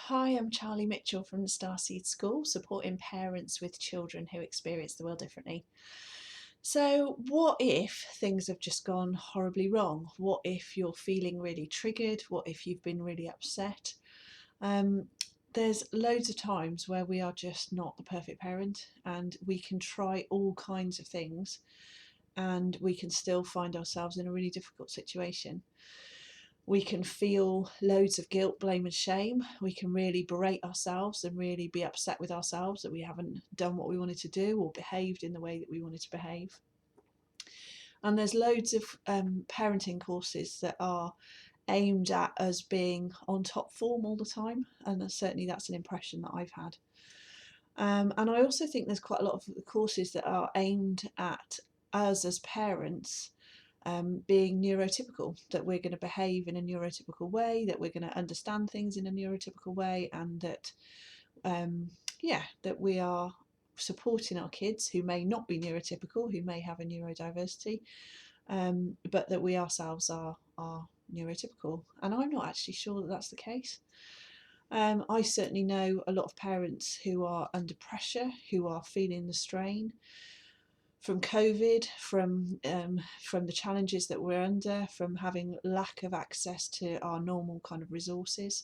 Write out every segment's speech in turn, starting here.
Hi, I'm Charlie Mitchell from the Starseed School, supporting parents with children who experience the world differently. So, what if things have just gone horribly wrong? What if you're feeling really triggered? What if you've been really upset? Um, there's loads of times where we are just not the perfect parent, and we can try all kinds of things, and we can still find ourselves in a really difficult situation. We can feel loads of guilt, blame, and shame. We can really berate ourselves and really be upset with ourselves that we haven't done what we wanted to do or behaved in the way that we wanted to behave. And there's loads of parenting courses that are aimed at us being on top form all the time, and certainly that's an impression that I've had. And I also think there's quite a lot of courses that are aimed at us as parents being neurotypical, that we're going to behave in a neurotypical way, that we're going to understand things in a neurotypical way, and that, that we are supporting our kids who may not be neurotypical, who may have a neurodiversity, but that we ourselves are neurotypical. And I'm not actually sure that that's the case. I certainly know a lot of parents who are under pressure, who are feeling the strain from COVID, from the challenges that we're under, from having lack of access to our normal kind of resources,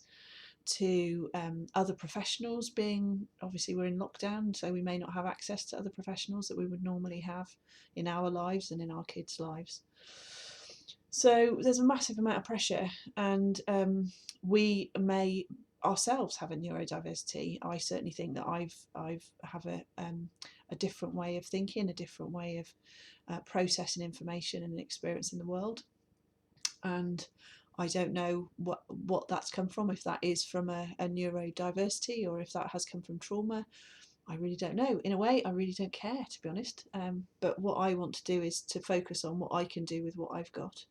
to other professionals being, obviously we're in lockdown, so we may not have access to other professionals that we would normally have in our lives and in our kids' lives. So there's a massive amount of pressure, and we may ourselves have a neurodiversity. I certainly think that I've have a different way of thinking, a different way of processing information and experiencing the world. And I don't know what that's come from, if that is from a neurodiversity or if that has come from trauma. I really don't know. In a way, I really don't care, to be honest. But what I want to do is to focus on what I can do with what I've got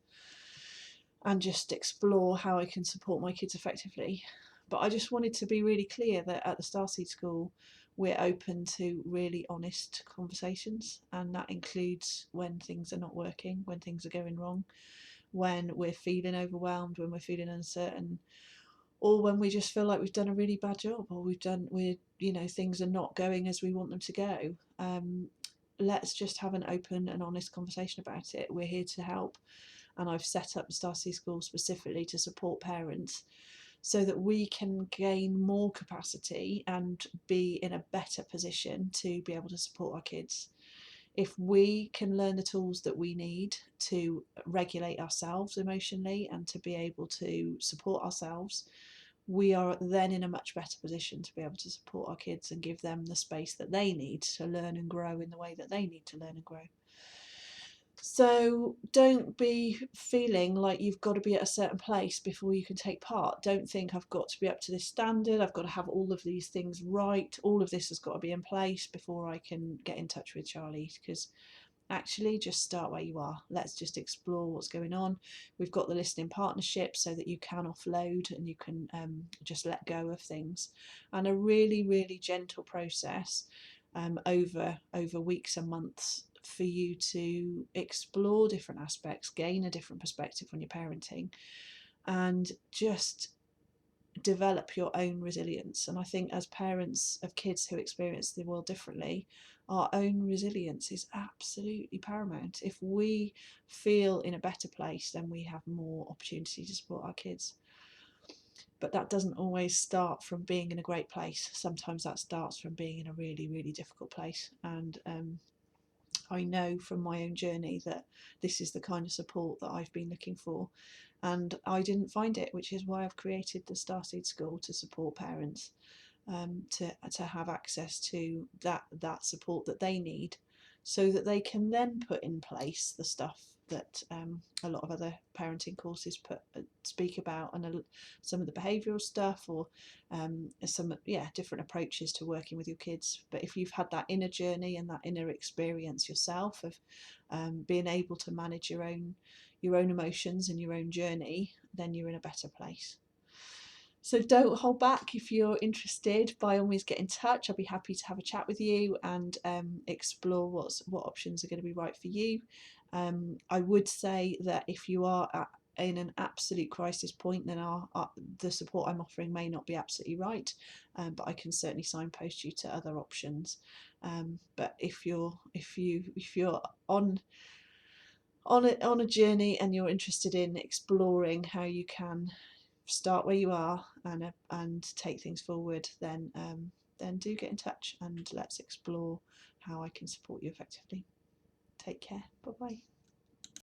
and just explore how I can support my kids effectively. But I just wanted to be really clear that at the Starseed School, we're open to really honest conversations, and that includes when things are not working, when things are going wrong, when we're feeling overwhelmed, when we're feeling uncertain, or when we just feel like we've done a really bad job, or things are not going as we want them to go. Let's just have an open and honest conversation about it. We're here to help, and I've set up the Starseed School specifically to support parents so that we can gain more capacity and be in a better position to be able to support our kids. If we can learn the tools that we need to regulate ourselves emotionally and to be able to support ourselves, we are then in a much better position to be able to support our kids and give them the space that they need to learn and grow in the way that they need to learn and grow. So don't be feeling like you've got to be at a certain place before you can take part. Don't think I've got to be up to this standard, I've got to have all of these things right, all of this has got to be in place before I can get in touch with Charlie, because actually just start where you are. Let's just explore what's going on. We've got the listening partnership so that you can offload and you can just let go of things, and a really, really gentle process over weeks and months for you to explore different aspects, gain a different perspective when you're parenting, and just develop your own resilience. And I think as parents of kids who experience the world differently, our own resilience is absolutely paramount. If we feel in a better place, then we have more opportunity to support our kids. But that doesn't always start from being in a great place. Sometimes that starts from being in a really, really difficult place. And I know from my own journey that this is the kind of support that I've been looking for, and I didn't find it, which is why I've created the Starseed School to support parents, to have access to that support that they need, so that they can then put in place the stuff that a lot of other parenting courses speak about, and some of the behavioural stuff, or some different approaches to working with your kids. But if you've had that inner journey and that inner experience yourself of being able to manage your own emotions and your own journey, then you're in a better place. So don't hold back. If you're interested, by all means get in touch. I'll be happy to have a chat with you and explore what options are going to be right for you. I would say that if you are in an absolute crisis point, then the support I'm offering may not be absolutely right, but I can certainly signpost you to other options. But if you're on on a journey and you're interested in exploring how you can start where you are and take things forward, then do get in touch and let's explore how I can support you effectively. Take care. Bye bye.